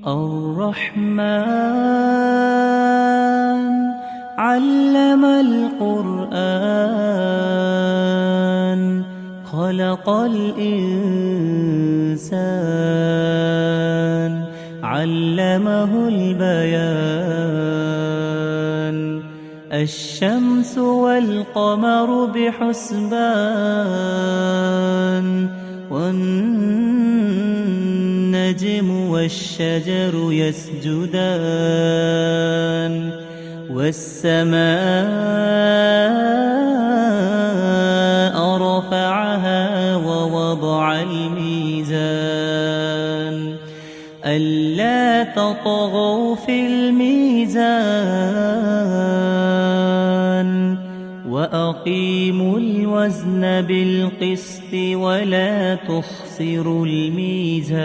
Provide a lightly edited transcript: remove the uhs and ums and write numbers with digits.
الرحمن علم القرآن خلق الإنسان علمه البيان الشمس والقمر بحسبان والنجم والشجر يسجدان والسماء رفعها ووضع الميزان ألا تطغوا في الميزان وأقيموا الوزن بالقسط ولا تخسروا الميزان